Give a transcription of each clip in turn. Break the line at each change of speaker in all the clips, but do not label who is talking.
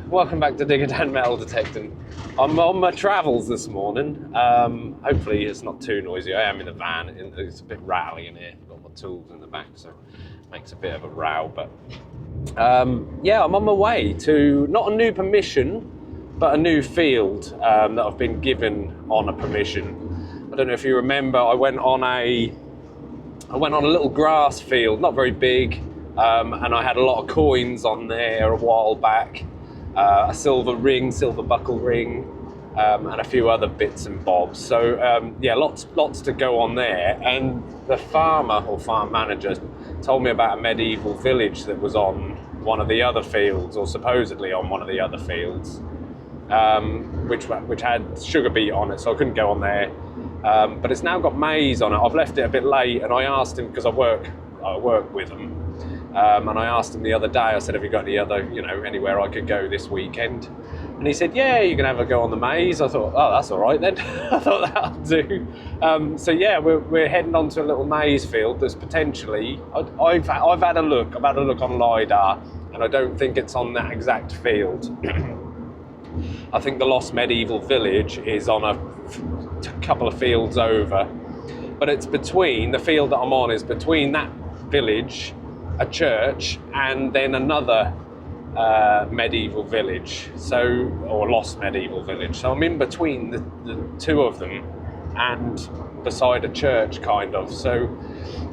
welcome back to Digger Dan Metal Detecting. I'm on my travels this morning. Hopefully it's not too noisy. I am in the van. It's a bit rattly in here. I've got my tools in the back, so it makes a bit of a row. But yeah, I'm on my way to not a new permission, but a new field that I've been given on a permission. I don't know if you remember, I went on a little grass field, not very big, and I had a lot of coins on there a while back. A silver buckle ring, and a few other bits and bobs. So yeah, lots to go on there. And the farmer or farm manager told me about a medieval village that was on one of the other fields, or supposedly on one of the other fields, which had sugar beet on it, so I couldn't go on there. But it's now got maize on it. I've left it a bit late, and I asked him, because I work with them. And I asked him the other day, I said, have you got any other, anywhere I could go this weekend? And he said, yeah, you can have a go on the maize. I thought, oh, that's all right then. I thought that'll do. So yeah, we're heading on to a little maize field that's potentially, I've had a look. I've had a look on LiDAR, and I don't think it's on that exact field. I think the Lost Medieval Village is on a couple of fields over. But it's between, the field that I'm on is between that village, a church, and then another medieval village, or lost medieval village. So I'm in between the two of them and beside a church, kind of. So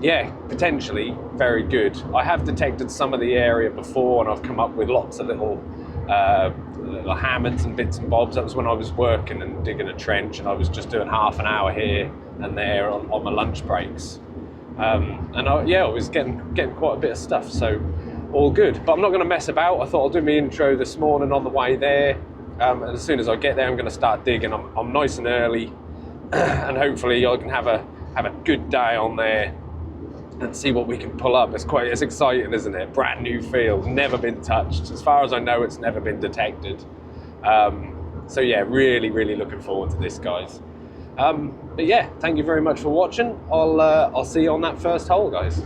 yeah, potentially very good. I have detected some of the area before, and I've come up with lots of little hammers and bits and bobs. That was when I was working and digging a trench, and I was just doing half an hour here and there on my lunch breaks. And I was getting quite a bit of stuff, so all good. But I'm not going to mess about. I thought I'll do my intro this morning on the way there, and as soon as I get there, I'm going to start digging. I'm nice and early, and hopefully I can have a good day on there and see what we can pull up. It's exciting, isn't it? Brand new field, never been touched. As far as I know, it's never been detected. So yeah, really looking forward to this, guys. But yeah, thank you very much for watching. I'll see you on that first hole, guys.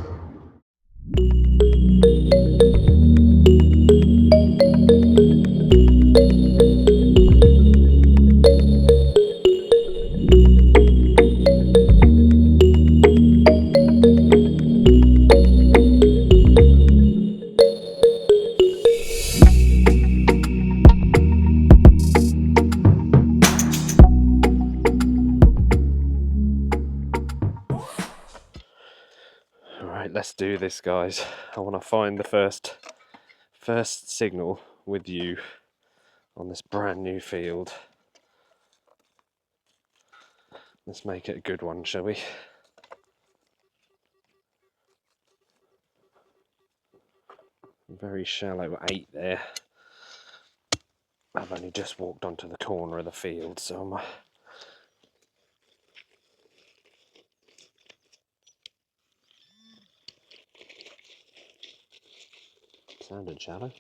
Alright, let's do this, guys. I want to find the first signal with you on this brand new field. Let's make it a good one, shall we? Very shallow 8 there. I've only just walked onto the corner of the field, so I'm sounded shallow.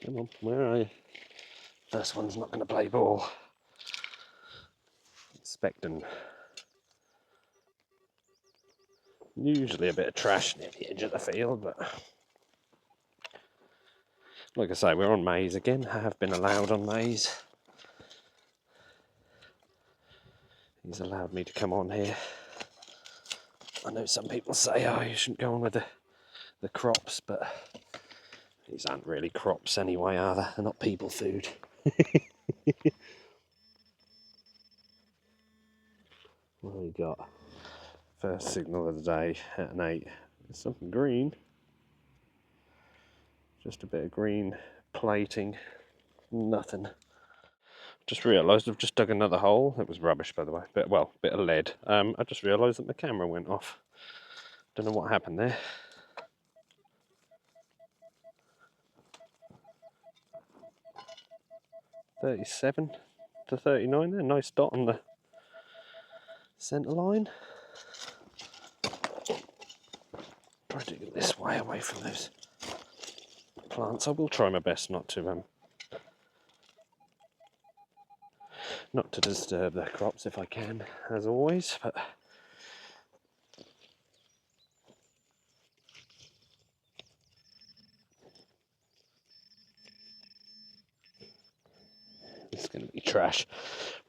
Come on, where are you? First one's not going to play ball. Expecting usually a bit of trash near the edge of the field, but like I say, we're on maize again. I have been allowed on maize. He's allowed me to come on here. I know some people say, oh, you shouldn't go on with the crops, but these aren't really crops anyway, are they? They're not people food. What have we got? First signal of the day at an 8. There's something green. Just a bit of green plating. Nothing. Just realised I've just dug another hole. It was rubbish, by the way. Bit of lead. I just realised that my camera went off. Don't know what happened there. $37 to $39 there. Nice dot on the centre line. Try to get this way away from those plants. I will try my best not to disturb the crops if I can, as always, but It's going to be trash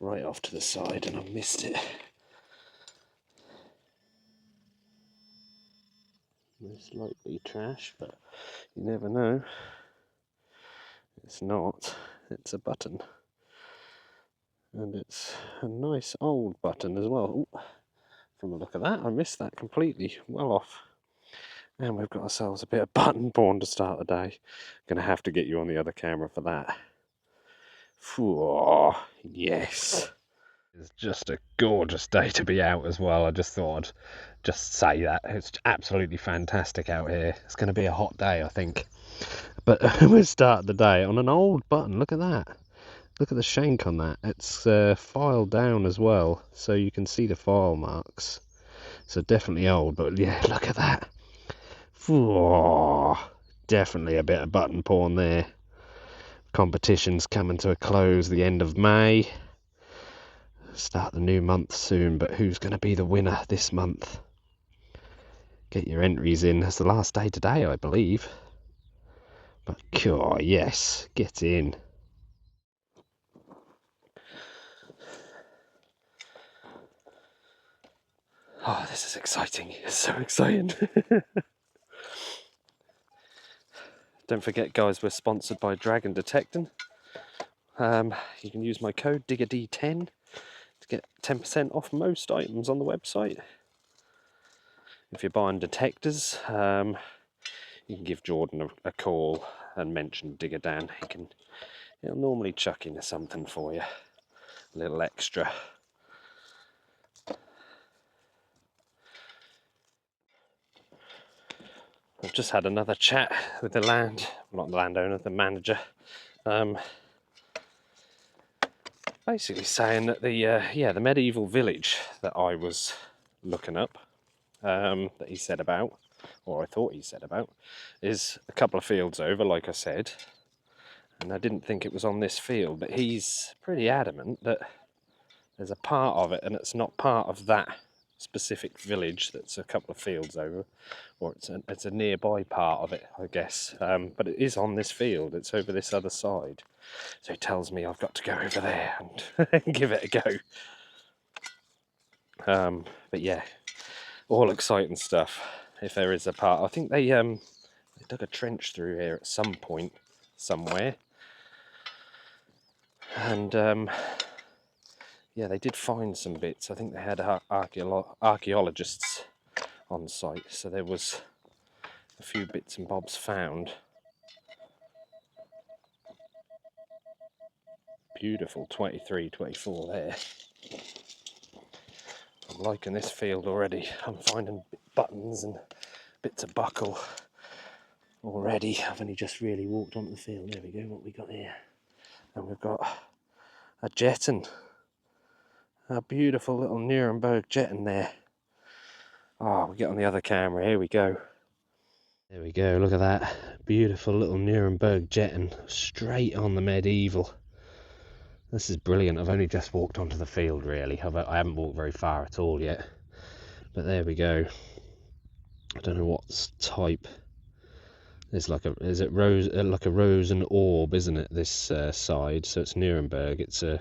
right off to the side, and I've missed it. Most likely trash, but you never know. It's not. It's a button. And it's a nice old button as well. Ooh, from the look of that, I missed that completely. Well off. And we've got ourselves a bit of button porn to start the day. Gonna have to get you on the other camera for that. Phew, yes. It's just a gorgeous day to be out as well. I just thought I'd just say that. It's absolutely fantastic out here. It's going to be a hot day, I think. But we'll start the day on an old button. Look at that. Look at the shank on that. It's filed down as well, so you can see the file marks. So definitely old, but yeah, look at that. Whew, definitely a bit of button porn there. Competition's coming to a close the end of May. Start the new month soon, but who's going to be the winner this month? Get your entries in. It's the last day today, I believe. But cool, yes, get in. Oh, this is exciting. It's so exciting. Don't forget, guys, we're sponsored by Dragon Detecting. You can use my code DIGGERD10 to get 10% off most items on the website. If you're buying detectors, you can give Jordan a call and mention Digger Dan. He'll normally chuck in something for you, a little extra. I've just had another chat with the landowner, the manager. Basically saying that the medieval village that I was looking up, that he said about, or I thought he said about, is a couple of fields over, like I said. And I didn't think it was on this field, but he's pretty adamant that there's a part of it and it's not part of that specific village that's a couple of fields over, or it's a nearby part of it, I guess. But it is on this field, it's over this other side. So he tells me I've got to go over there and give it a go. But yeah, all exciting stuff. If there is a part, I think they dug a trench through here at some point, somewhere. And yeah, they did find some bits. I think they had archaeologists on site, so there was a few bits and bobs found. Beautiful 23, 24 there. I'm liking this field already. I'm finding buttons and bits of buckle already. I've only just really walked onto the field. There we go, what we got here. And we've got a jetton. A beautiful little Nuremberg jetton there. Oh, we get on the other camera, here we go. There we go, look at that. Beautiful little Nuremberg jetton, straight on the medieval. This is brilliant. I've only just walked onto the field, really. I haven't walked very far at all yet. But there we go. I don't know what type. There's like is it rose, like a rose and orb, isn't it, this side? So it's Nuremberg. It's a,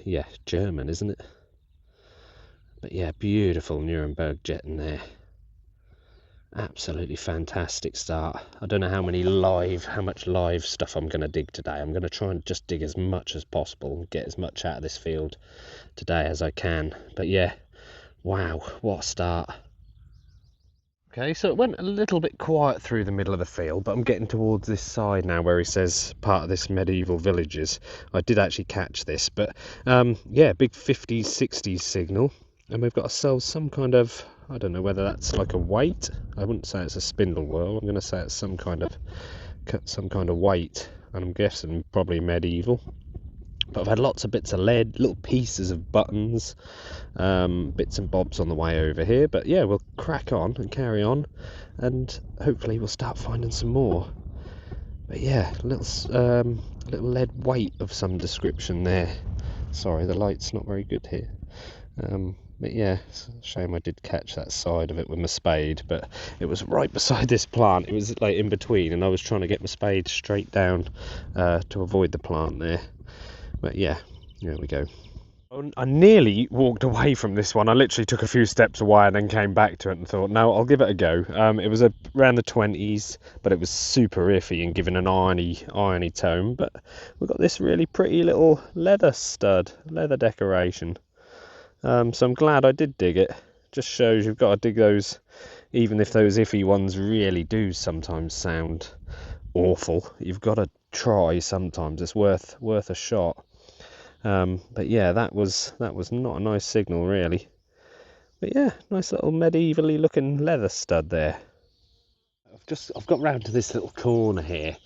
yeah, German, isn't it? But yeah, beautiful Nuremberg jetton there. Absolutely fantastic start. I don't know how much live stuff I'm going to dig today. I'm going to try and just dig as much as possible and get as much out of this field today as I can. But yeah, wow, what a start. Okay, so it went a little bit quiet through the middle of the field, but I'm getting towards this side now where he says part of this medieval villages. I did actually catch this, but yeah, big 50s, 60s signal. And we've got ourselves some kind of, I don't know whether that's like a weight. I wouldn't say it's a spindle whorl. I'm going to say it's some kind of weight, and I'm guessing probably medieval. But I've had lots of bits of lead, little pieces of buttons, bits and bobs on the way over here. But yeah, we'll crack on and carry on, and hopefully we'll start finding some more. But yeah, little lead weight of some description there. Sorry, the light's not very good here. But yeah, it's a shame I did catch that side of it with my spade, but it was right beside this plant. It was like in between, and I was trying to get my spade straight down to avoid the plant there. But yeah, there we go. I nearly walked away from this one. I literally took a few steps away and then came back to it and thought, no, I'll give it a go. It was around the 20s, but it was super iffy and given an irony tone. But we've got this really pretty little leather stud, leather decoration. So I'm glad I did dig it. Just shows you've got to dig those, even if those iffy ones really do sometimes sound awful. You've got to try sometimes. It's worth a shot. But yeah, that was not a nice signal really. But yeah, nice little medievally looking leather stud there. I've got round to this little corner here,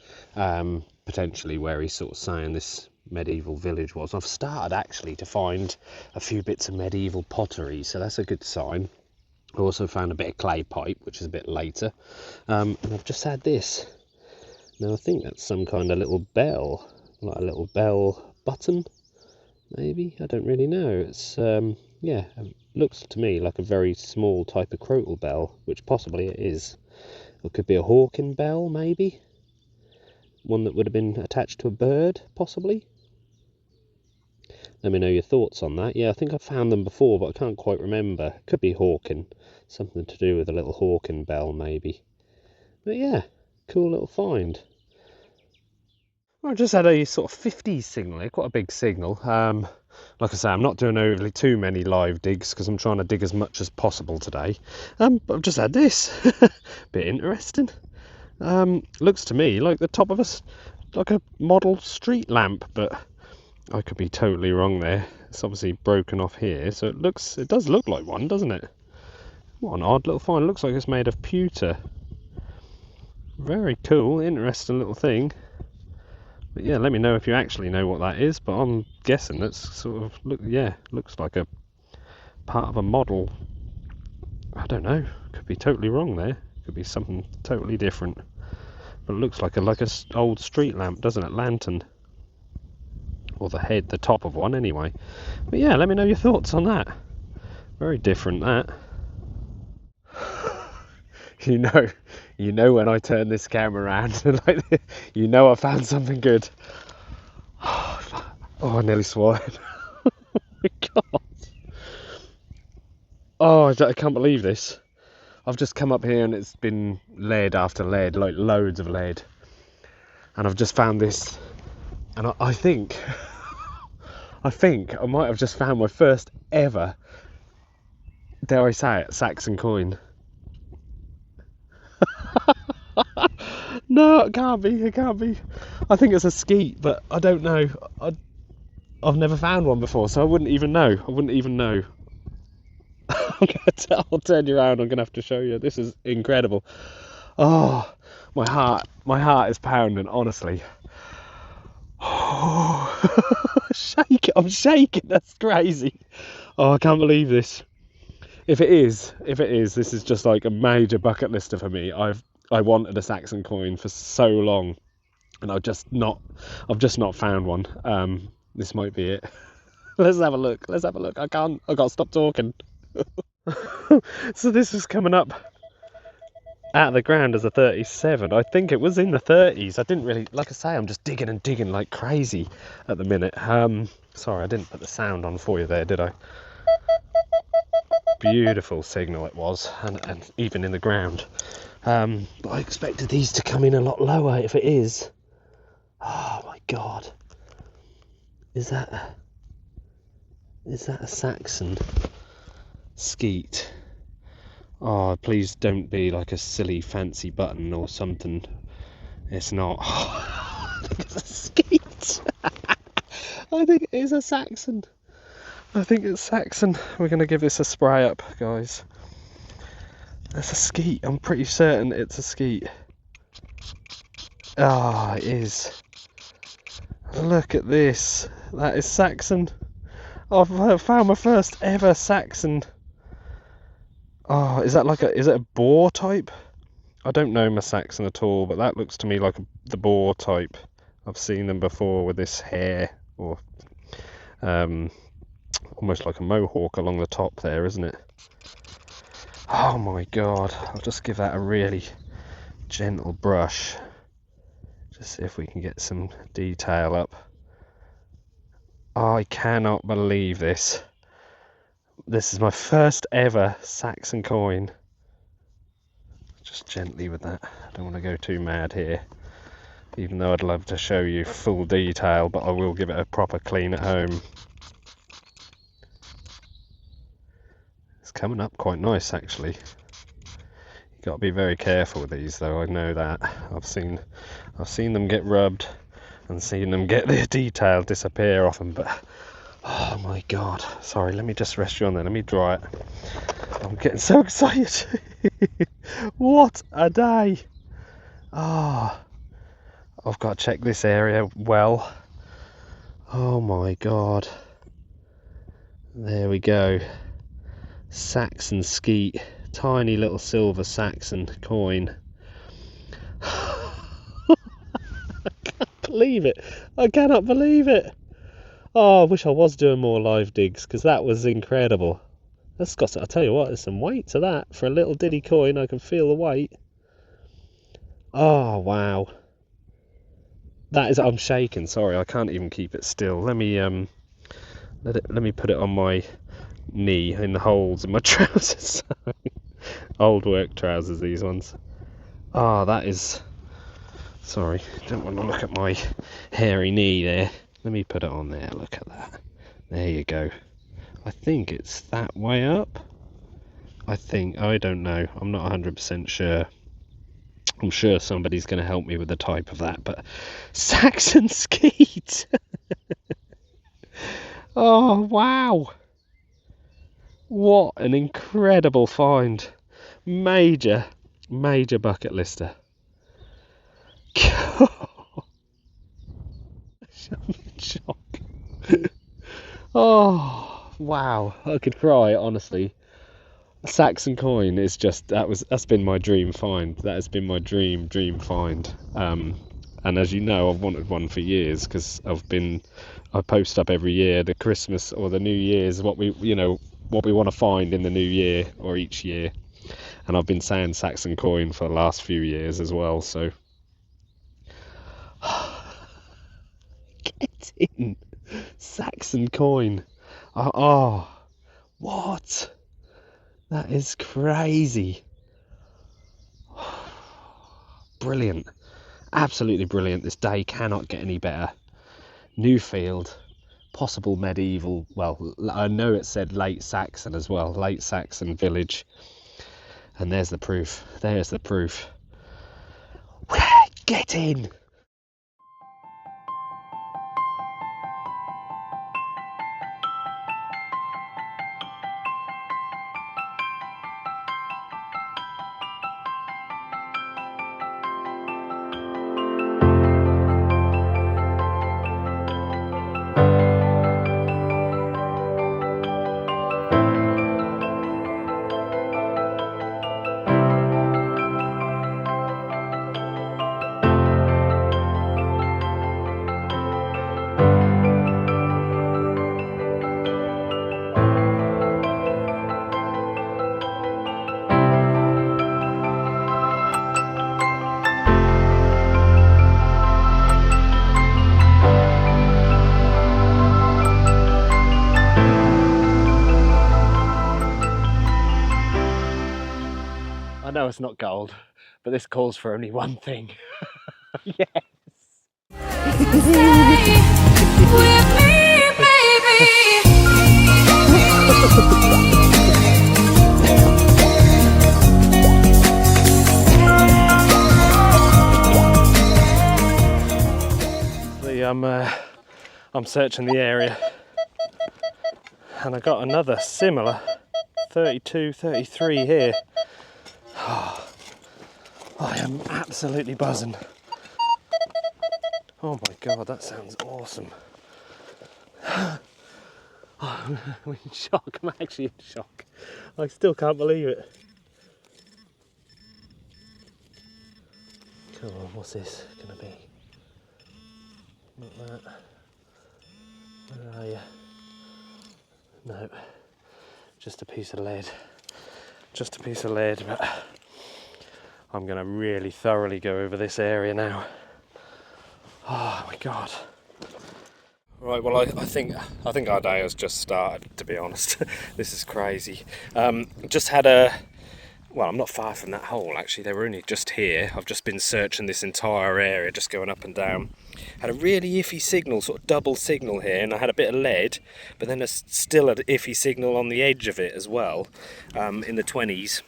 potentially where he's sort of saying this medieval village was. I've started actually to find a few bits of medieval pottery, so that's a good sign. I also found a bit of clay pipe, which is a bit later, and I've just had this. Now I think that's some kind of little bell, like a little bell button. Maybe, I don't really know. It's yeah, it looks to me like a very small type of crotal bell, which possibly it is. It could be a hawking bell, maybe. One that would have been attached to a bird, possibly. Let me know your thoughts on that. Yeah, I think I've found them before, but I can't quite remember. It could be hawking. Something to do with a little hawking bell, maybe. But yeah, cool little find. I just had a sort of 50s signal here, quite a big signal. Like I say, I'm not doing overly too many live digs because I'm trying to dig as much as possible today. But I've just had this. Bit interesting. Looks to me like the top of like a model street lamp, but I could be totally wrong there. It's obviously broken off here, so it does look like one, doesn't it? What an odd little find. It looks like it's made of pewter. Very cool, interesting little thing. But yeah, let me know if you actually know what that is, but I'm guessing that's sort of, looks like a part of a model. I don't know, could be totally wrong there. Could be something totally different. But it looks like a old street lamp, doesn't it? Lantern. Or the top of one anyway. But yeah, let me know your thoughts on that. Very different, that. You know when I turn this camera around, like, you know I found something good. Oh, I nearly swallowed. Oh my god. Oh, I can't believe this. I've just come up here and it's been lead after lead, like loads of lead. And I've just found this, and I think I might have just found my first ever, dare I say it, Saxon coin. No, it can't be. I think it's a skeet, but I don't know. I've never found one before, so I wouldn't even know. I'll turn you around. I'm gonna have to show you. This is incredible. Oh, my heart is pounding. Honestly. Oh, I'm shaking. That's crazy. Oh, I can't believe this. If it is, this is just like a major bucket lister for me. I wanted a Saxon coin for so long, and I've just not found one. This might be it. Let's have a look. I've got to stop talking. So this is coming up out of the ground as a 37. I think it was in the 30s. I didn't really, like I say, I'm just digging like crazy at the minute. Sorry, I didn't put the sound on for you there, did I? Beautiful signal it was, and even in the ground. But I expected these to come in a lot lower. If it is, oh my god, is that a Saxon skeet? Oh, please don't be like a silly fancy button or something. It's not. I think it's a skeet. I think it is a Saxon. I think it's Saxon. We're going to give this a spray up, guys. That's a skeet. I'm pretty certain it's a skeet. Ah, it is. Look at this. That is Saxon. I've found my first ever Saxon. Oh, is it a boar type? I don't know my Saxon at all, but that looks to me like the boar type. I've seen them before with this hair, or almost like a mohawk along the top there, isn't it? Oh my god, I'll just give that a really gentle brush. Just see if we can get some detail up. I cannot believe this. This is my first ever Saxon coin. Just gently with that. I don't want to go too mad here. Even though I'd love to show you full detail, but I will give it a proper clean at home. It's coming up quite nice actually. You've got to be very careful with these though, I know that. I've seen them get rubbed and seen them get the detail disappear off them, but oh my god. Sorry, let me just rest you on there, let me dry it. I'm getting so excited. What a day. Ah, oh, I've got to check this area well. Oh my god. There we go. Saxon skeet, tiny little silver Saxon coin. I can't believe it. I cannot believe it. Oh, I wish I was doing more live digs because that was incredible. That's got to, I'll tell you what, there's some weight to that. For a little diddy coin, I can feel the weight. Oh, wow. That is, I'm shaking, sorry, I can't even keep it still. Let me let me put it on my knee in the holes in my trousers. Old work trousers, these ones. Ah, that is, sorry, don't want to look at my hairy knee there. Let me put it on there, look at that. There you go. I think it's that way up. I don't know, I'm not 100% sure. I'm sure somebody's going to help me with the type of that, but Saxon skeet. Oh wow, what an incredible find. Major bucket lister. I'm in shock. Oh wow, I could cry honestly. A Saxon coin is just, that's been my dream find. That has been my dream find. And as you know, I've wanted one for years because I post up every year the Christmas or the New Year's what we want to find in the new year or each year. And I've been saying Saxon coin for the last few years as well. So get in, Saxon coin. Oh, what? That is crazy. Brilliant. Absolutely brilliant. This day cannot get any better. New field, possible medieval, well, I know it said late Saxon as well, late Saxon village. And there's the proof. There's the proof. Get in! I know it's not gold, but this calls for only one thing. Yes! I'm searching the area and I got another similar 32, 33 here. Oh, I am absolutely buzzing. Oh my god, that sounds awesome. Oh, I'm in shock, I'm actually in shock. I still can't believe it. Come on, what's this gonna be? Not that. Where are you? No, just a piece of lead. Just a piece of lead, but I'm going to really thoroughly go over this area now. Oh my god. Right, well I think our day has just started, to be honest. This is crazy. Just had a... Well, I'm not far from that hole actually, they were only just here. I've just been searching this entire area, just going up and down. Had a really iffy signal, sort of double signal here, and I had a bit of lead, but then there's still an iffy signal on the edge of it as well, in the 20s.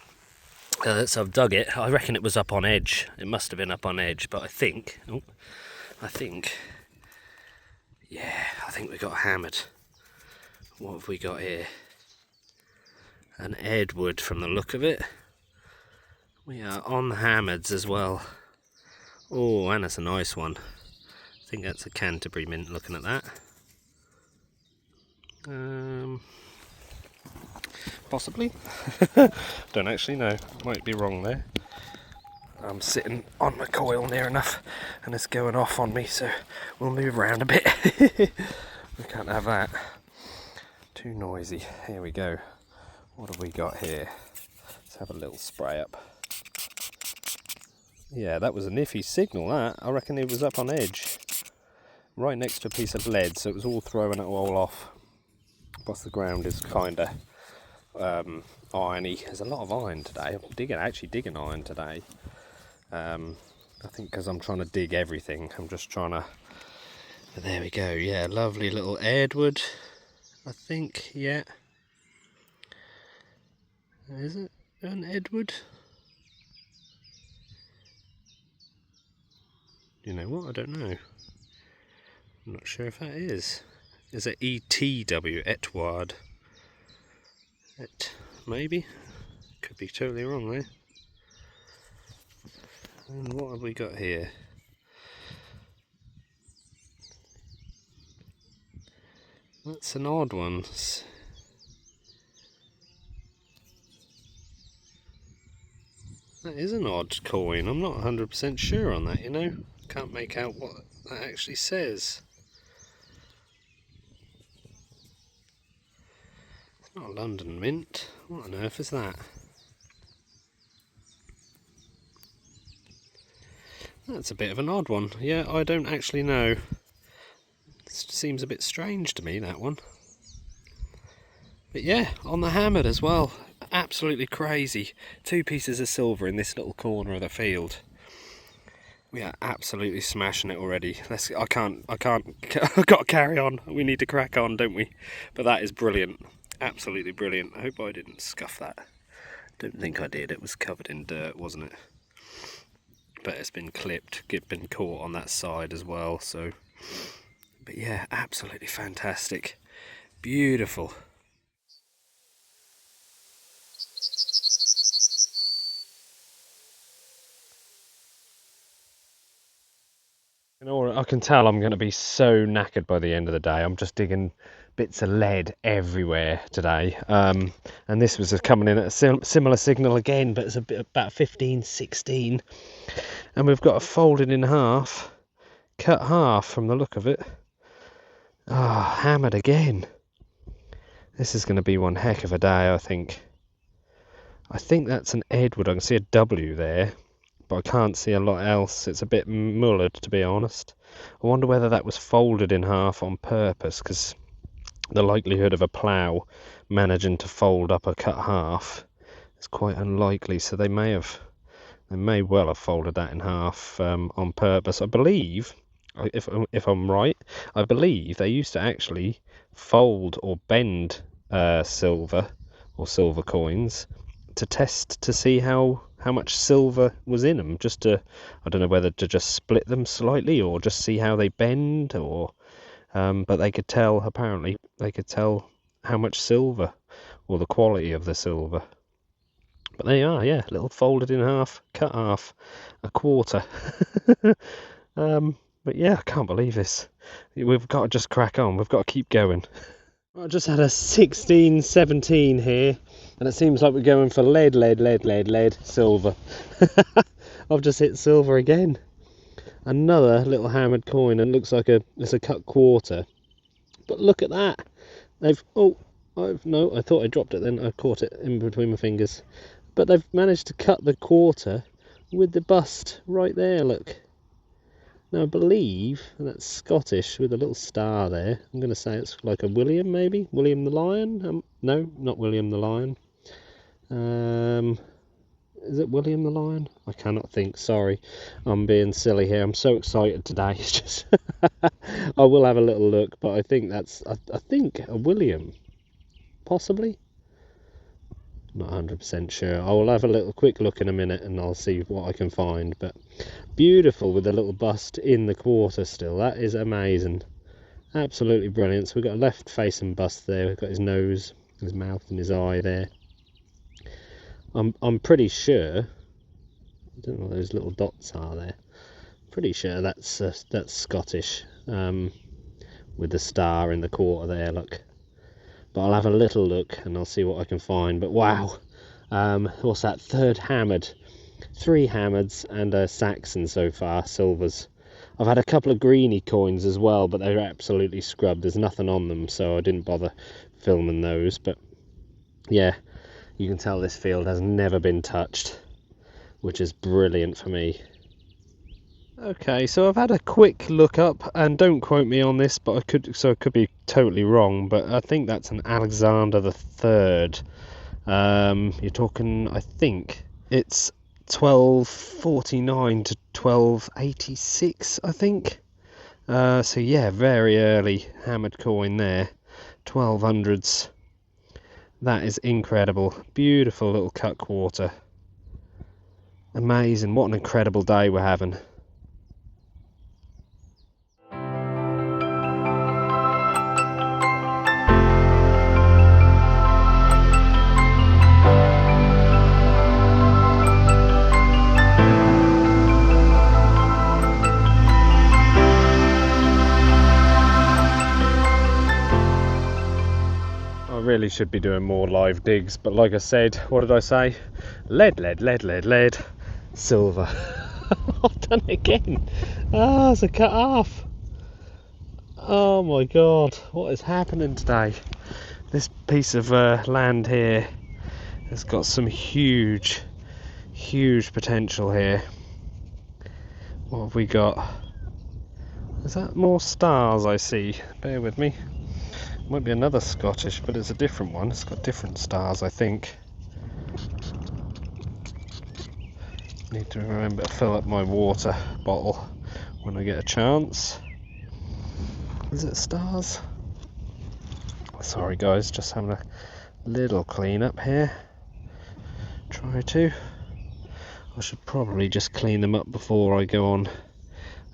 So I've dug it. I reckon it was up on edge. It must have been up on edge, but I think we got hammered. What have we got here? An Edward from the look of it. We are on the hammers as well. Oh, and it's a nice one. I think that's a Canterbury mint looking at that. Possibly. Don't actually know. Might be wrong there. I'm sitting on my coil near enough and it's going off on me, so we'll move around a bit. We can't have that. Too noisy. Here we go. What have we got here? Let's have a little spray up. Yeah, that was an iffy signal, that. I reckon it was up on edge. Right next to a piece of lead, so it was all throwing it all off. Plus the ground is kind of irony. There's a lot of iron today. I'm actually digging iron today. I think because I'm trying to dig everything. I'm just trying to... But there we go. Yeah, lovely little Edward. I think, yeah. Is it an Edward? You know what? I don't know. I'm not sure if that is. Is it ETW? Etward? Maybe? Could be totally wrong there. And what have we got here? That's an odd one. That is an odd coin. I'm not 100% sure on that, you know. Can't make out what that actually says. It's not a London mint. What on earth is that? That's a bit of an odd one. Yeah, I don't actually know. It seems a bit strange to me, that one. But yeah, on the hammered as well. Absolutely crazy. 2 pieces of silver in this little corner of the field. We are absolutely smashing it already. I can't, I've got to carry on. We need to crack on, don't we? But that is brilliant. Absolutely brilliant. I hope I didn't scuff that. Don't think I did. It was covered in dirt, wasn't it? But it's been clipped, been caught on that side as well, so... But yeah, absolutely fantastic. Beautiful. You know, I can tell I'm going to be so knackered by the end of the day. I'm just digging bits of lead everywhere today. And this was coming in at a similar signal again, but it's about 15, 16. And we've got it folded in half, cut half from the look of it. Ah, hammered again. This is going to be one heck of a day, I think. I think that's an Edward. I can see a W there, but I can't see a lot else. It's a bit mullered, to be honest. I wonder whether that was folded in half on purpose, because the likelihood of a plough managing to fold up a cut half is quite unlikely. So they may well have folded that in half on purpose. I believe, if I'm right, I believe they used to actually fold or bend silver or silver coins to test to see how much silver was in them, just to, I don't know whether to just split them slightly or just see how they bend, or but they could tell, apparently they could tell how much silver or the quality of the silver. But there you are, yeah, little folded in half, cut half, a quarter. But yeah, I can't believe this. We've got to just crack on, we've got to keep going. I just had a 16, 17 here, and it seems like we're going for lead, silver. I've just hit silver again. Another little hammered coin, and looks like it's a cut quarter. But look at that.
No, I thought I dropped it then. I caught it in between my fingers. But they've managed to cut the quarter with the bust right there, look. Now I believe that's Scottish with a little star there. I'm going to say it's like a William, maybe? William the Lion? No, not William the Lion. Is it William the Lion? I cannot think, sorry. I'm being silly here. I'm so excited today. It's just I will have a little look, but I think that's I think a William. Possibly? Not 100% sure. I will have a little quick look in a minute and I'll see what I can find. But beautiful with the little bust in the quarter still. That is amazing. Absolutely brilliant. So we've got a left facing bust there. We've got his nose, his mouth and his eye there. I'm pretty sure, I don't know what those little dots are there. Pretty sure that's Scottish, with the star in the quarter there, look. But I'll have a little look and I'll see what I can find. But wow, what's that? Third hammered, 3 hammers and a Saxon so far, silvers. I've had a couple of greeny coins as well, but they're absolutely scrubbed. There's nothing on them, so I didn't bother filming those. But yeah, you can tell this field has never been touched, which is brilliant for me. Okay, so I've had a quick look up, and don't quote me on this, but I could be totally wrong, but I think that's an Alexander the Third. You're talking, I think it's 1249 to 1286, I think. So yeah, very early hammered coin there, 1200s. That is incredible. Beautiful little cut quarter. Amazing. What an incredible day we're having. Really should be doing more live digs, but like I said, what did I say? Lead, silver. I've done it again. It's a cut off. Oh my god, what is happening today? This piece of land here has got some huge potential here. What have we got? Is that more stars I see? Bear with me. Might be another Scottish, but it's a different one. It's got different stars, I think. Need to remember to fill up my water bottle when I get a chance. Is it stars? Sorry guys, just having a little clean up here. Try to. I should probably just clean them up before I go on.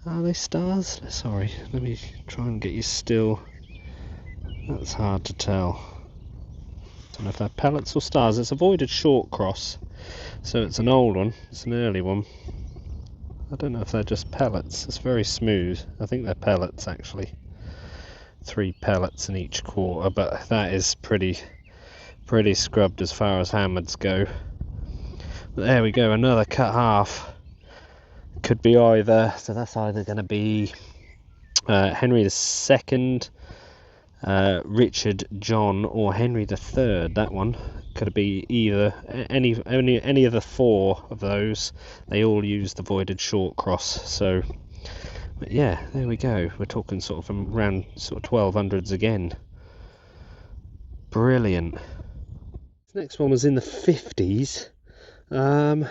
Are they stars? Sorry, let me try and get you still. That's hard to tell. Don't know if they're pellets or stars. It's a voided short cross, so it's an old one. It's an early one. I don't know if they're just pellets. It's very smooth. I think they're pellets actually. 3 pellets in each quarter, but that is pretty scrubbed as far as hammers go. But there we go, another cut half. Could be either, so that's either going to be Henry II, Richard, John, or Henry III. That one could be either any of the 4 of those. They all use the voided short cross. So, but yeah, there we go. We're talking sort of from around sort of 1200s again. Brilliant. This next one was in the 50s. And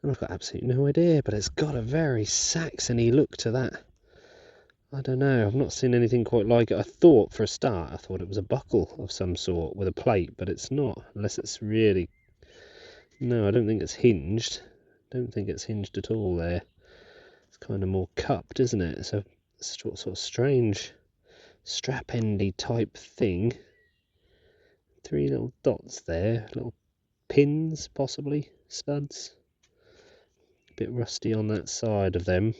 I've got absolutely no idea, but it's got a very Saxony look to that. I don't know, I've not seen anything quite like it. I thought for a start, I thought it was a buckle of some sort with a plate, but it's not, unless it's really... No, I don't think it's hinged. Don't think it's hinged at all there. It's kind of more cupped, isn't it? It's a sort of strange strap-endy type thing. 3 little dots there, little pins possibly, studs. A bit rusty on that side of them.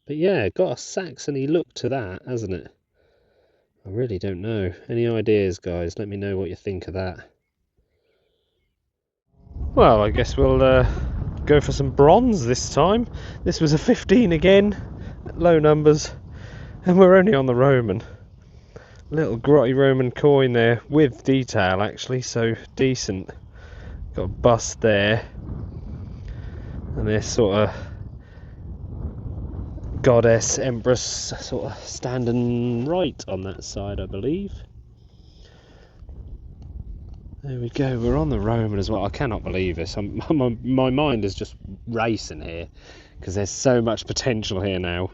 But yeah, got a Saxony look to that, hasn't it? I really don't know. Any ideas, guys? Let me know what you think of that. Well, I guess we'll go for some bronze this time. This was a 15 again, low numbers, and we're only on the Roman. Little grotty Roman coin there with detail actually, so decent. Got a bust there, and this sort of goddess empress sort of standing right on that side, I believe. There we go, we're on the Roman as well. I cannot believe this. My mind is just racing here because there's so much potential here now.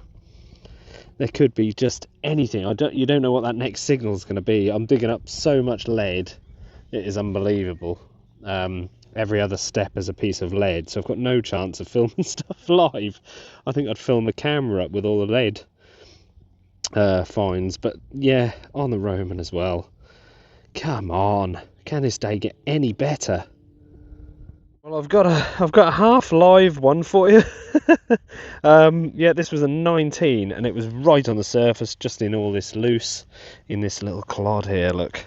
There could be just anything. You don't know what that next signal is going to be. I'm digging up so much lead, it is unbelievable. Every other step is a piece of lead, so I've got no chance of filming stuff live. I think I'd film the camera up with all the lead finds, but yeah, on the Roman as well. Come on, can this day get any better? Well, I've got a half live one for you. Yeah, this was a 19, and it was right on the surface, just in all this loose, in this little clod here. Look,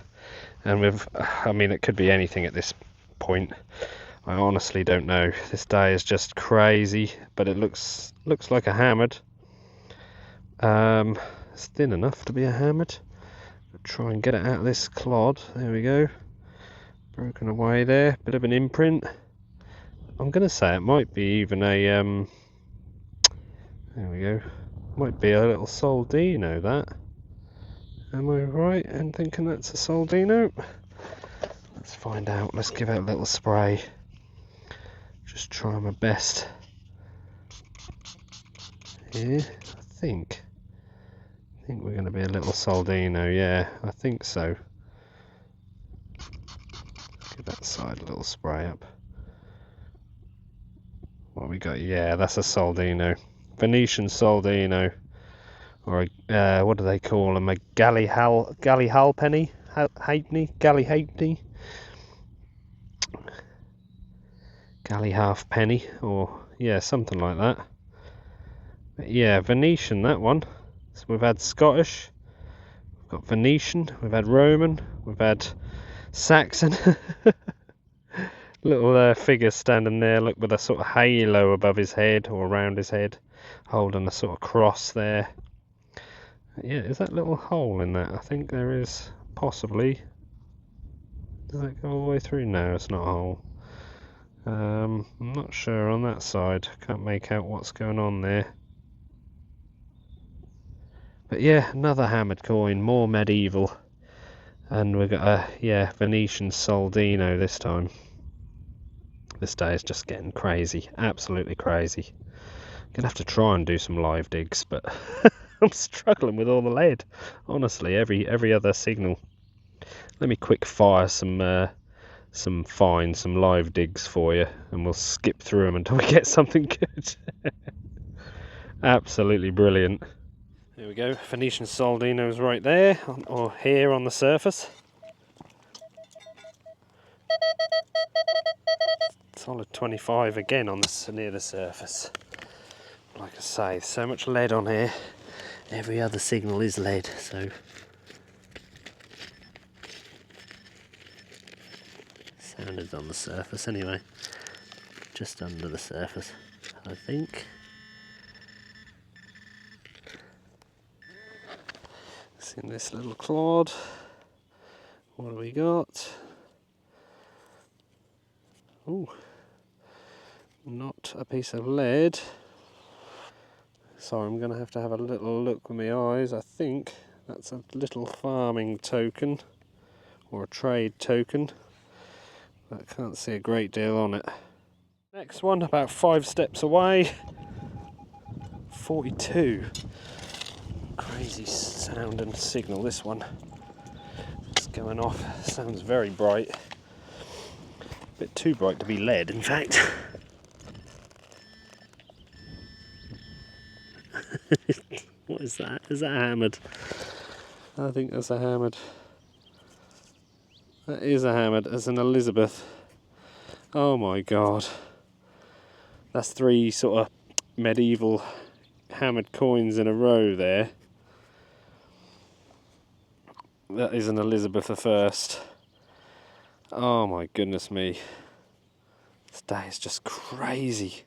and I mean, it could be anything at this point. I honestly don't know. This day is just crazy, but it looks like a hammered. It's thin enough to be a hammered. I'll try and get it out of this clod. There we go. Broken away there. Bit of an imprint. I'm going to say it might be even a, there we go, might be a little soldino, that. Am I right in thinking that's a soldino? Let's find out. Let's give it a little spray. Just try my best. Here, I think we're going to be a little soldino, yeah, I think so. Give that side a little spray up. What we got? Yeah, that's a soldino, Venetian soldino, or a, what do they call them? A galley halfpenny, galley halfpenny, or yeah, something like that. But yeah, Venetian, that one. So we've had Scottish, we've got Venetian, we've had Roman, we've had Saxon. Little figure standing there, look, with a sort of halo above his head or around his head, holding a sort of cross there. Yeah, is that little hole in that? I think there is, possibly. Does that go all the way through? No, it's not a hole. I'm not sure on that side. Can't make out what's going on there. But yeah, another hammered coin, more medieval. And we've got a, yeah, Venetian soldino this time. This day is just getting crazy, absolutely crazy. Gonna have to try and do some live digs, but I'm struggling with all the lead. Honestly, every other signal. Let me quick fire some live digs for you, and we'll skip through them until we get something good. Absolutely brilliant. There we go. Venetian soldino's right there, or here on the surface. Solid 25 again on this near the surface. Like I say, so much lead on here. Every other signal is lead, so sound is on the surface anyway. Just under the surface, I think. It's in this little clod. What do we got? Ooh, not a piece of lead. So I'm going to have a little look with my eyes. I think that's a little farming token, or a trade token. But I can't see a great deal on it. Next one, about 5 steps away. 42. Crazy sounding signal, this one. It's going off. Sounds very bright. A bit too bright to be lead, in fact. What is that? Is that hammered? I think that's a hammered. That is a hammered. That's an Elizabeth. Oh my god. That's 3 sort of medieval hammered coins in a row there. That is an Elizabeth I. Oh my goodness me. This day is just crazy.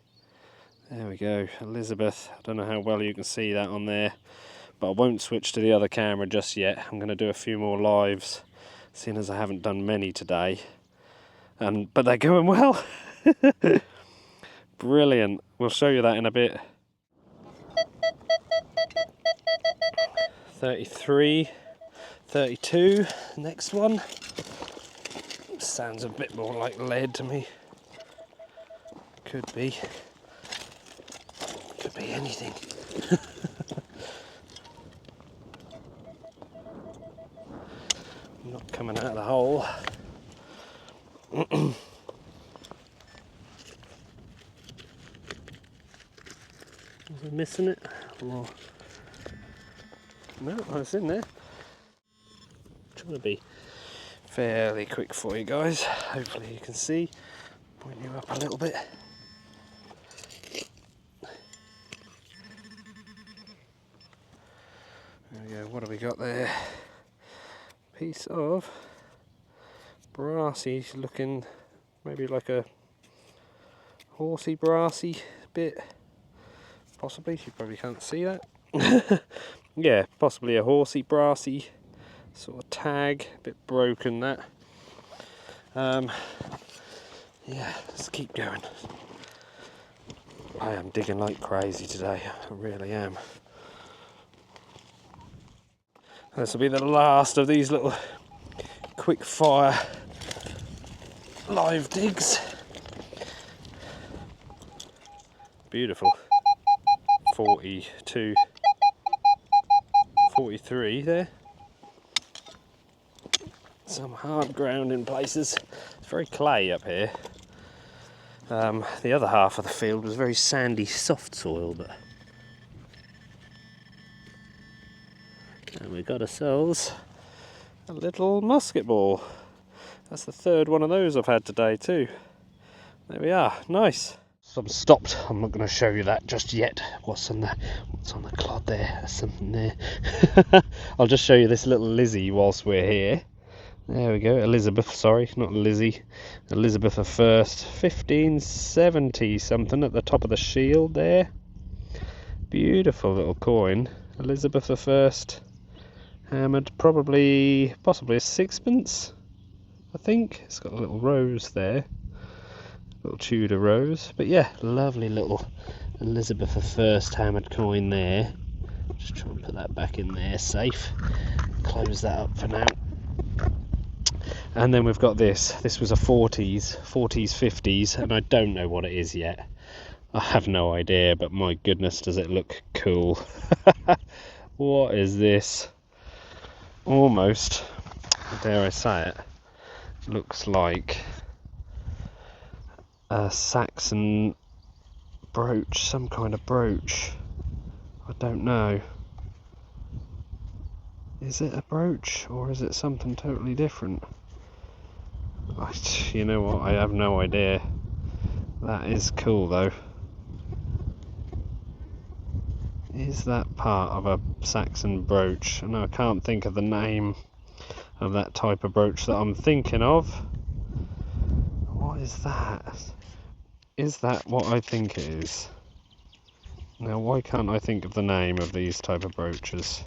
There we go, Elizabeth. I don't know how well you can see that on there, but I won't switch to the other camera just yet. I'm going to do a few more lives, seeing as I haven't done many today. But they're going well. Brilliant. We'll show you that in a bit. 33, 32, next one. Sounds a bit more like lead to me. Could be anything. Not coming out of the hole. Was I missing it? Or... no, it's in there. Trying to be fairly quick for you guys. Hopefully you can see. Point you up a little bit. There we go. What have we got there? Piece of brassy looking, maybe like a horsey brassy bit. Possibly. You probably can't see that. Yeah, possibly a horsey brassy sort of tag, a bit broken that. Yeah, let's keep going. I am digging like crazy today, I really am. This will be the last of these little quick fire live digs. Beautiful. 42, 43 there. Some hard ground in places. It's very clay up here. The other half of the field was very sandy, soft soil, but and we got ourselves a little musket ball. That's the third one of those I've had today too. There we are, nice. So I'm stopped. I'm not going to show you that just yet. What's on the clod there? There's something there. I'll just show you this little Lizzie whilst we're here. There we go, Elizabeth, sorry, not Lizzie. Elizabeth I, 1570 something at the top of the shield there. Beautiful little coin. Elizabeth I, hammered, possibly a sixpence, I think. It's got a little rose there, little Tudor rose. But yeah, lovely little Elizabeth I hammered coin there. Just try and put that back in there, safe. Close that up for now. And then we've got this. This was a 40s, 50s, and I don't know what it is yet. I have no idea, but my goodness, does it look cool. What is this? Almost, dare I say it, looks like a Saxon brooch, some kind of brooch. I don't know. Is it a brooch or is it something totally different? You know what, I have no idea. That is cool though. Is that part of a Saxon brooch? No, I can't think of the name of that type of brooch that I'm thinking of. What is that? Is that what I think it is? Now, why can't I think of the name of these type of brooches?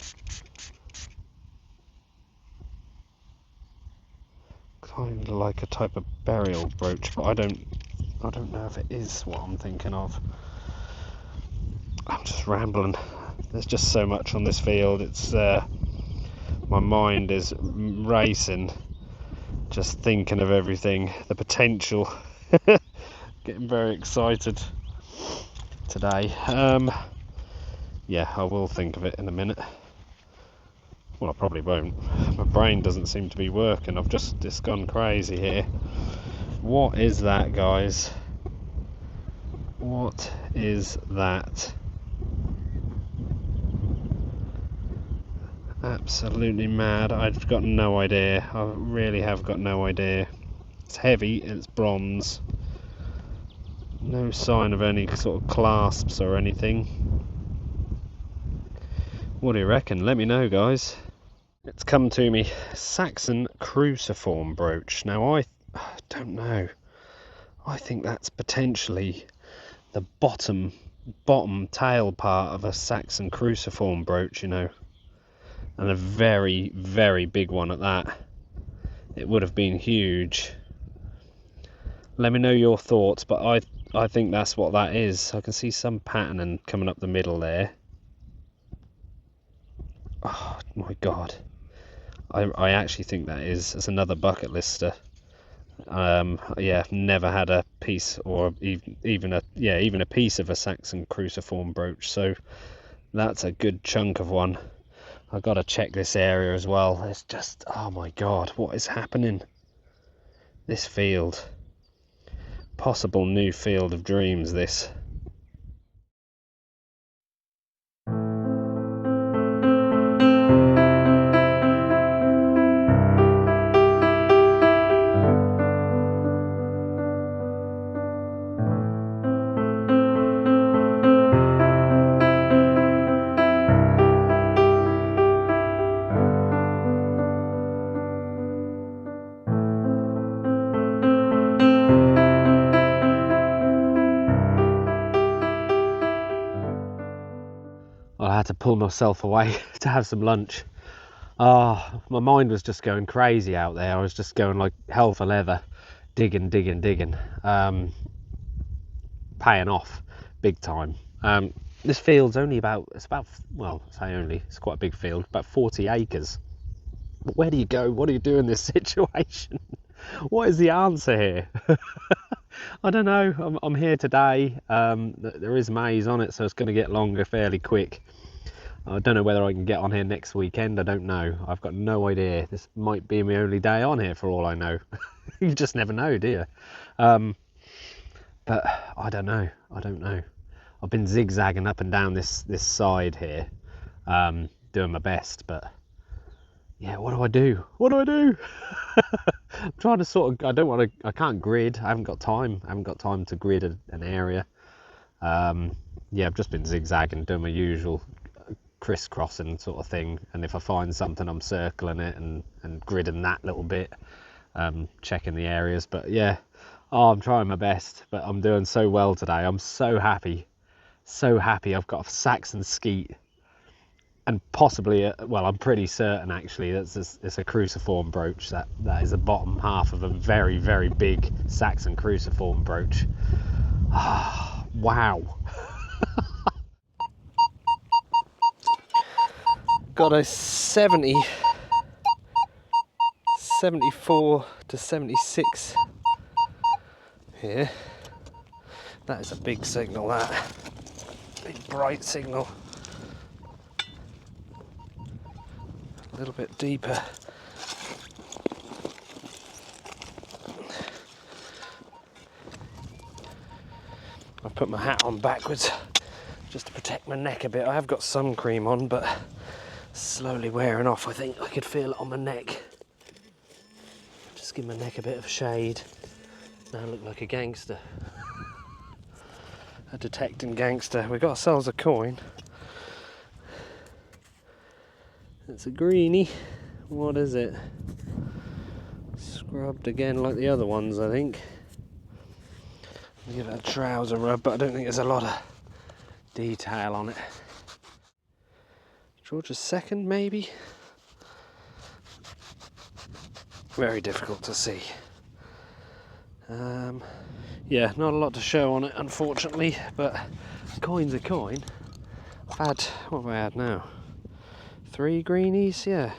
Kind of like a type of burial brooch, but I don't know if it is what I'm thinking of. I'm just rambling. There's just so much on this field. It's my mind is racing, just thinking of everything, the potential. Getting very excited today. Yeah, I will think of it in a minute. Well, I probably won't. My brain doesn't seem to be working. I've just gone crazy here. What is that, guys? What is that? Absolutely mad. I've got no idea. I really have got no idea. It's heavy, it's bronze. No sign of any sort of clasps or anything. What do you reckon? Let me know, guys. It's come to me. Saxon cruciform brooch. Now, I don't know. I think that's potentially the bottom bottom tail part of a Saxon cruciform brooch, you know, and a very, very big one at that. It would have been huge. Let me know your thoughts, but I think that's what that is. I can see some patterning coming up the middle there. Oh my god. I actually think it's another bucket lister. Yeah, I've never had a piece, or even a piece of a Saxon cruciform brooch, so that's a good chunk of one. I've got to check this area as well. It's just, oh my god, what is happening? This field, possible new field of dreams, this. I had to pull myself away to have some lunch. Oh, my mind was just going crazy out there. I was just going like hell for leather, digging. Paying off big time. This field's only it's quite a big field, about 40 acres. But where do you go? What do you do in this situation? What is the answer here? I don't know. I'm here today. There is maize on it, so it's going to get longer fairly quick. I don't know whether I can get on here next weekend. I don't know. I've got no idea. This might be my only day on here for all I know. You just never know, do you? But I don't know. I've been zigzagging up and down this side here, doing my best, but yeah, what do I do? I'm trying to I can't grid. I haven't got time to grid an area. Yeah, I've just been zigzagging, doing my usual crisscrossing sort of thing, and if I find something, I'm circling it and gridding that little bit, checking the areas. But yeah, I'm trying my best, but I'm doing so well today. I'm so happy. I've got a Saxon skeet, and possibly I'm pretty certain actually it's a cruciform brooch. That is the bottom half of a very, very big Saxon cruciform brooch. Wow. Got a 74 to 76 here. That is a big signal, that big bright signal. A little bit deeper. I've put my hat on backwards just to protect my neck a bit. I have got sun cream on, but slowly wearing off. I think I could feel it on my neck. Just give my neck a bit of shade. Now I look like a gangster. A detecting gangster. We got ourselves a coin. It's a greenie. What is it? Scrubbed again like the other ones, I think. I'll give it a trouser rub, but I don't think there's a lot of detail on it. George's second, maybe? Very difficult to see. Yeah, not a lot to show on it, unfortunately, but coin's a coin. What have I had now? 3 greenies, yeah.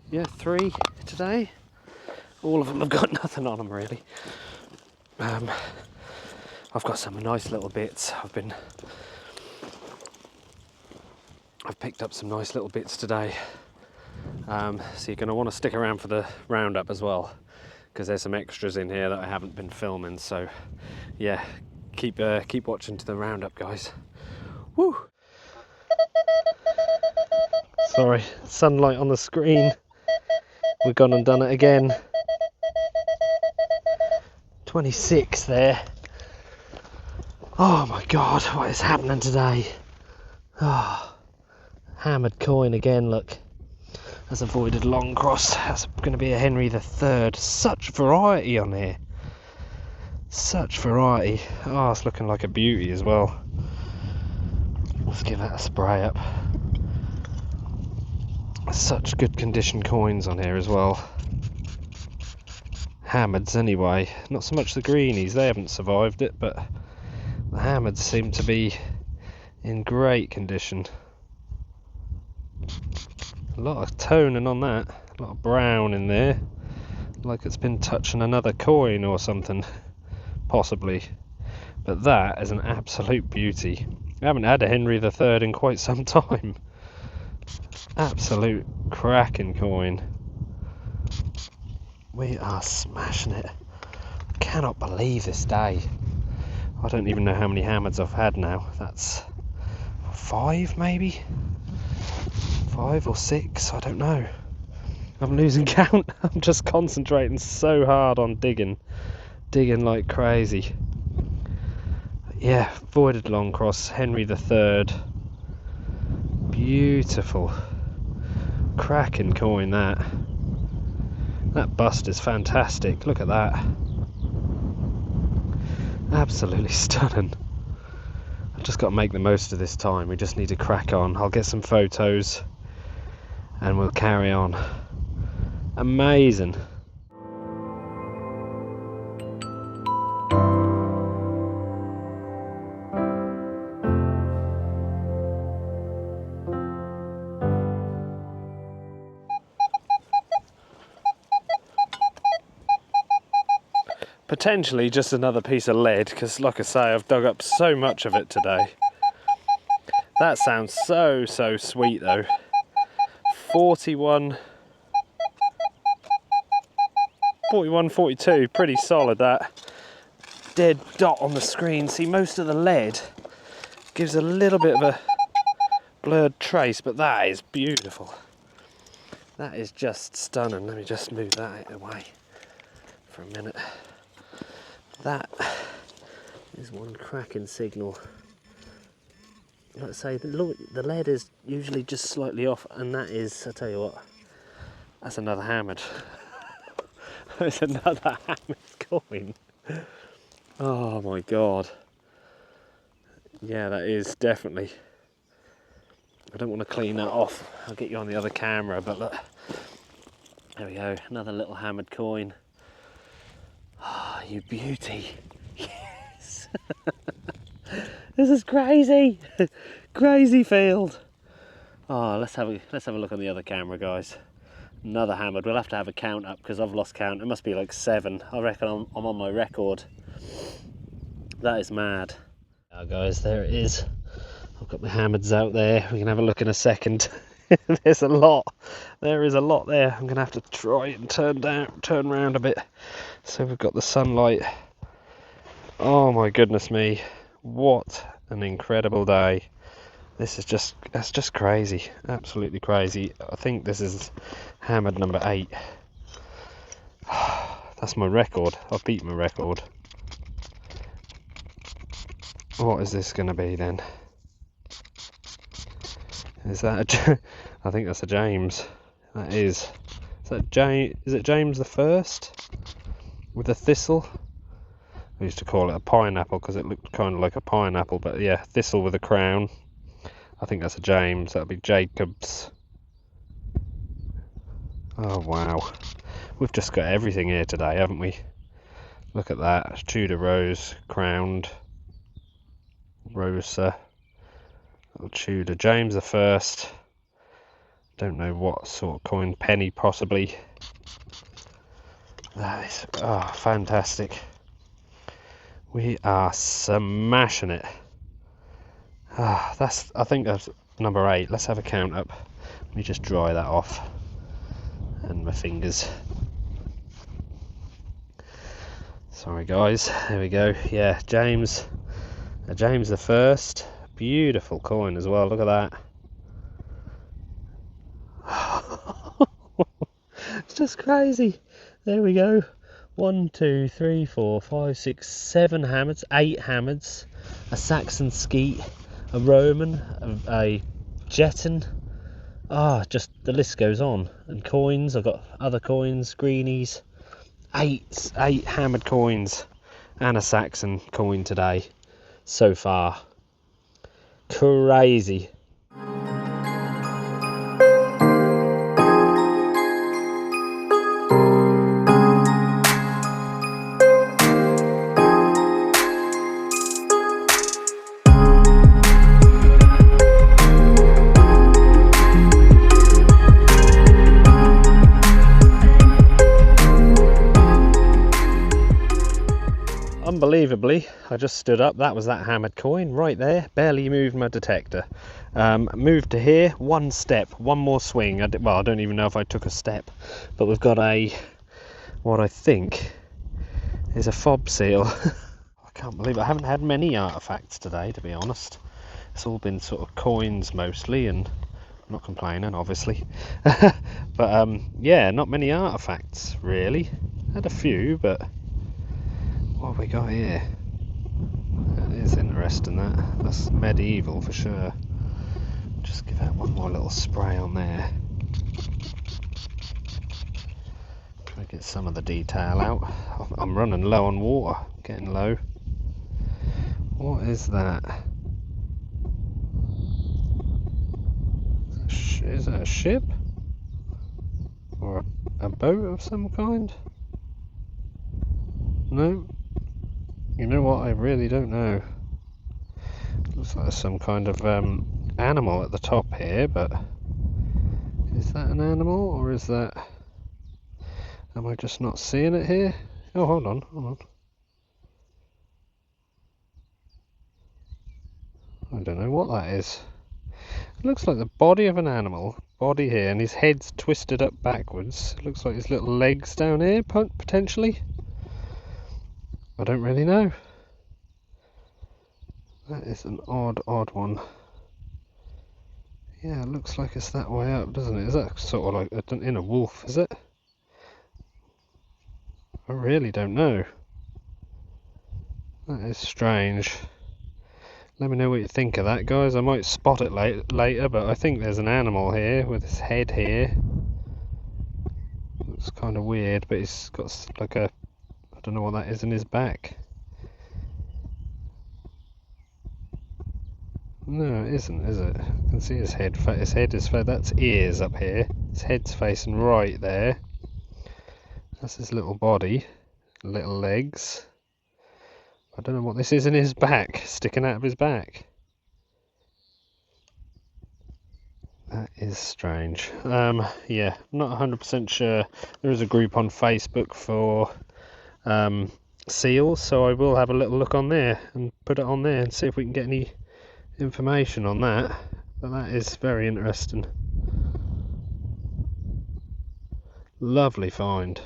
Yeah, 3 today. All of them have got nothing on them, really. I've got some nice little bits. I've picked up some nice little bits today. So you're going to want to stick around for the roundup as well, because there's some extras in here that I haven't been filming. So yeah, keep watching to the roundup, guys. Woo! Sorry, sunlight on the screen. We've gone and done it again. 26 there. Oh my god, what is happening today? Oh, hammered coin again, look. That's avoided long cross. That's going to be a Henry III. Such variety on here. Such variety. Oh, it's looking like a beauty as well. Let's give that a spray up. Such good condition coins on here as well. Hammereds anyway, not so much the greenies, they haven't survived it, but the hammereds seem to be in great condition. A lot of toning on that, a lot of brown in there, like it's been touching another coin or something, possibly. But that is an absolute beauty. I haven't had a Henry III in quite some time. Absolute cracking coin. We are smashing it. I cannot believe this day. I don't even know how many hammereds I've had now. That's 5 maybe? 5 or 6, I don't know. I'm losing count. I'm just concentrating so hard on digging like crazy. Yeah, voided long cross, Henry III. Beautiful. Cracking coin that. That bust is fantastic. Look at that. Absolutely stunning. I've just got to make the most of this time. We just need to crack on. I'll get some photos and we'll carry on. Amazing. Potentially just another piece of lead, because like I say, I've dug up so much of it today. That sounds so sweet though. 41, 42, pretty solid that. Dead dot on the screen. See, most of the lead gives a little bit of a blurred trace, but that is beautiful. That is just stunning. Let me just move that away for a minute. That is one cracking signal. Like I say, the lead is usually just slightly off, and that is, I tell you what, that's another hammered. It's another hammered coin. Oh my god. Yeah, that is definitely. I don't want to clean that off. I'll get you on the other camera, but look. There we go, another little hammered coin. Ah, oh, you beauty. Yes. This is crazy. Crazy field. Oh, let's have a look on the other camera, guys. Another hammered. We'll have to have a count up because I've lost count. It must be like 7. I reckon I'm on my record. That is mad. Now, guys, there it is. I've got my hammereds out there. We can have a look in a second. There's a lot. There is a lot there. I'm gonna have to try and turn around a bit. So we've got the sunlight. Oh my goodness me! What an incredible day! This is that's just crazy. Absolutely crazy. I think this is hammered number 8. That's my record. I've beat my record. What is this gonna be then? Is that I think that's a James. That is. Is that James? Is it James the First with a thistle? I used to call it a pineapple because it looked kind of like a pineapple, but yeah, thistle with a crown. I think that's a James. That'll be Jacobs. Oh wow, we've just got everything here today, haven't we? Look at that, Tudor rose, crowned, Rosa. Tudor, James the First. Don't know what sort of coin, penny possibly. That is fantastic. We are smashing it. I think that's number 8. Let's have a count up. Let me just dry that off. And my fingers. Sorry guys. There we go. Yeah, James the First. Beautiful coin as well, look at that. It's just crazy. There we go. 1, 2, 3, 4, 5, 6, 7 hammereds, 8 hammereds, a Saxon skeet, a Roman, a Jetton. Just the list goes on. And coins, I've got other coins, greenies. 8 hammered coins. and a Saxon coin today so far. Crazy. Unbelievably, I just stood up, that was that hammered coin right there, barely moved my detector. Moved to here, one step, one more swing. Well, I don't even know if I took a step, but we've got what I think is a fob seal. I can't believe it. I haven't had many artifacts today, to be honest. It's all been sort of coins mostly, and I'm not complaining, obviously. But yeah, not many artifacts really. Had a few, but what have we got here? That is interesting, that's medieval for sure. Just give that one more little spray on there. Try to get some of the detail out. I'm running low on water, getting low. What is that? Is that a ship? Or a boat of some kind? No? You know what, I really don't know. Looks like there's some kind of animal at the top here, but is that an animal or is that... Am I just not seeing it here? Oh, hold on. I don't know what that is. It looks like the body of an animal, body here, and his head's twisted up backwards. It looks like his little legs down here, potentially. I don't really know. That is an odd one. Yeah, it looks like it's that way up, doesn't it? Is that sort of like in a wolf, is it? I really don't know. That is strange. Let me know what you think of that, guys. I might spot it later, but I think there's an animal here with his head here. Looks kind of weird, but he's got like a... I don't know what that is in his back. No, it isn't, is it? I can see his head. His head is... That's ears up here. His head's facing right there. That's his little body. Little legs. I don't know what this is in his back, sticking out of his back. That is strange. Yeah, not 100% sure. There is a group on Facebook for seals, so I will have a little look on there and put it on there and see if we can get any information on that. But that is very interesting. Lovely find.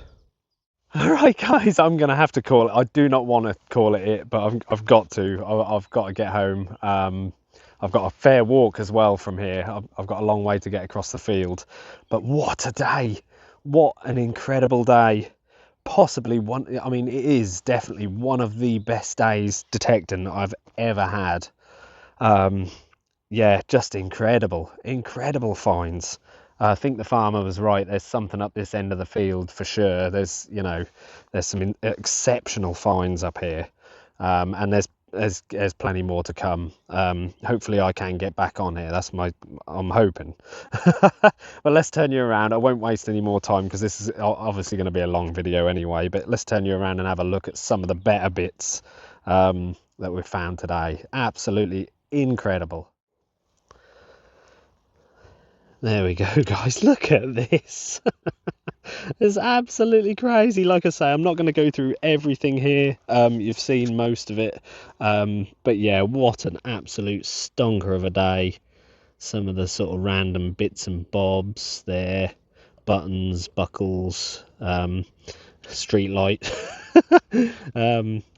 Alright guys, I'm going to have to call it. I do not want to call it, but I've got to. I've got to get home. I've got a fair walk as well from here. I've got a long way to get across the field. But what a day. What an incredible day. Possibly one, I mean, it is definitely one of the best days detecting that I've ever had. Yeah, just incredible finds. I think the farmer was right. There's something up this end of the field for sure. There's, you know, there's some exceptional finds up here, and there's plenty more to come. Hopefully I can get back on here. I'm hoping. But let's turn you around. I won't waste any more time because this is obviously going to be a long video anyway. But let's turn you around and have a look at some of the better bits that we've found today. Absolutely incredible. There we go, guys. Look at this. It's absolutely crazy. Like I say, I'm not going to go through everything here. You've seen most of it. But yeah, what an absolute stonker of a day. Some of the sort of random bits and bobs there. Buttons, buckles, street light.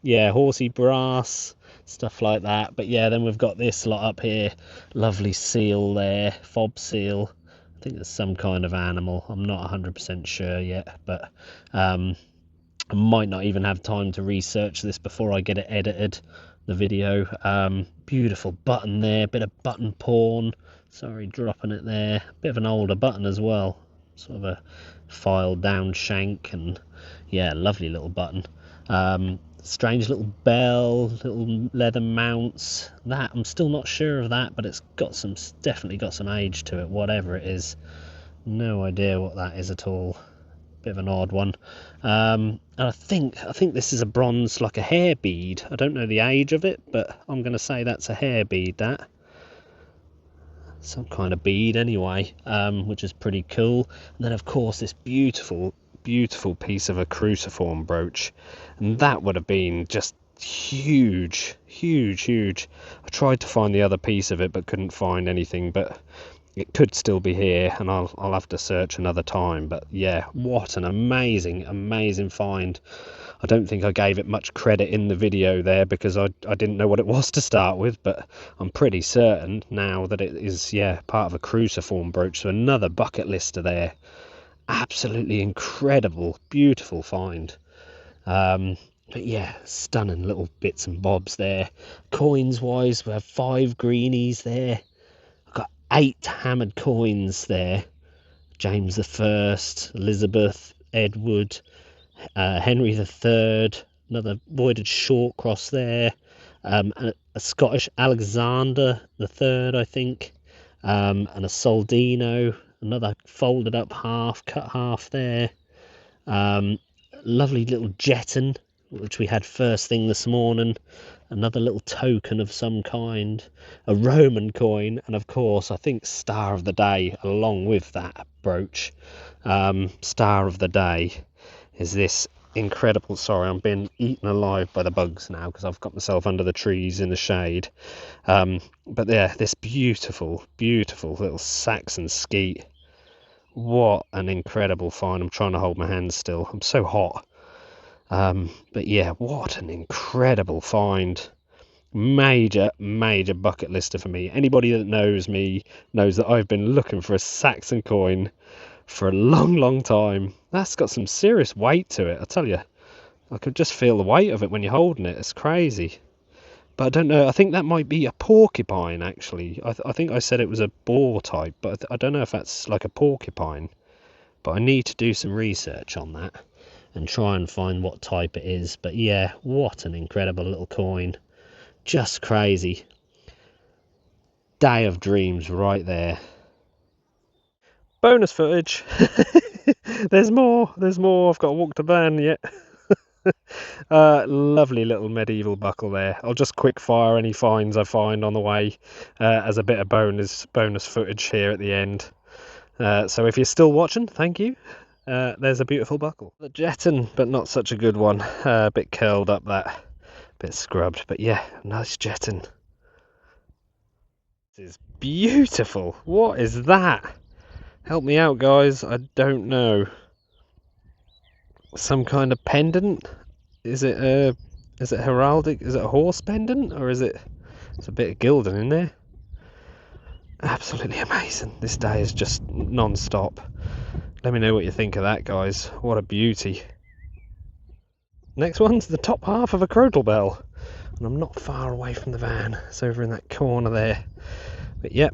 Yeah, horsey brass, stuff like that. But yeah, then we've got this lot up here. Lovely seal there, fob seal. I think it's some kind of animal. I'm not 100% sure yet, but I might not even have time to research this before I get it edited, the video. Beautiful button there, bit of button pawn. Sorry, dropping it there. Bit of an older button as well, sort of a filed down shank, and yeah, lovely little button. strange little bell, little leather mounts. That I'm still not sure of that, but it's got some, definitely got some age to it, whatever it is. No idea what that is at all. Bit of an odd one. And I think this is a bronze, like a hair bead. I don't know the age of it, but I'm going to say that's a hair bead. That some kind of bead anyway, which is pretty cool. And then of course this beautiful piece of a cruciform brooch, and that would have been just huge. I tried to find the other piece of it but couldn't find anything, but it could still be here, and I'll have to search another time. But yeah, what an amazing find. I don't think I gave it much credit in the video there because I didn't know what it was to start with, but I'm pretty certain now that it is, yeah, part of a cruciform brooch. So another bucket lister there. Absolutely incredible, beautiful find. But yeah, stunning little bits and bobs there. Coins wise, we have 5 greenies there. I've got 8 hammered coins there. James I, Elizabeth, Edward, Henry III, another voided short cross there, a Scottish Alexander III, I think, and a Soldino, another folded up half, cut half there. Lovely little Jetton, which we had first thing this morning, another little token of some kind, a Roman coin, and of course I think star of the day along with that brooch. Star of the day is this incredible, sorry, I'm being eaten alive by the bugs now because I've got myself under the trees in the shade, but yeah, this beautiful little Saxon skeet. What an incredible find. I'm trying to hold my hands still, I'm so hot. But yeah, what an incredible find. Major bucket lister for me. Anybody that knows me knows that I've been looking for a Saxon coin for a long time. That's got some serious weight to it, I tell you. I could just feel the weight of it when you're holding it. It's crazy. But I don't know, I think that might be a porcupine actually. I think I said it was a boar type, but I don't know if that's like a porcupine. But I need to do some research on that and try and find what type it is. But yeah, what an incredible little coin. Just crazy. Day of dreams right there. Bonus footage. There's more. I've got to walk the van yet. Lovely little medieval buckle there. I'll just quick fire any finds I find on the way as a bit of bonus footage here at the end. So if you're still watching, thank you. There's a beautiful buckle. The Jetton, but not such a good one. A bit curled up, that bit scrubbed, but yeah, nice Jetton. This is beautiful. What is that? Help me out, guys. I don't know. Some kind of pendant? Is it heraldic? Is it a horse pendant, or is it? It's a bit of gilding in there. Absolutely amazing. This day is just non-stop. Let me know what you think of that, guys. What a beauty. Next one's the top half of a crotal bell, and I'm not far away from the van. It's over in that corner there. But yep,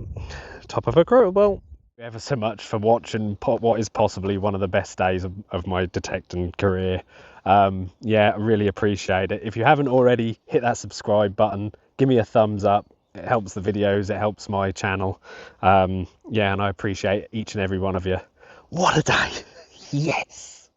top of a crotal bell. Thank you ever so much for watching what is possibly one of the best days of my detecting career. Yeah, I really appreciate it. If you haven't already, hit that subscribe button, give me a thumbs up. It helps the videos, it helps my channel. Yeah, and I appreciate each and every one of you. What a day! Yes!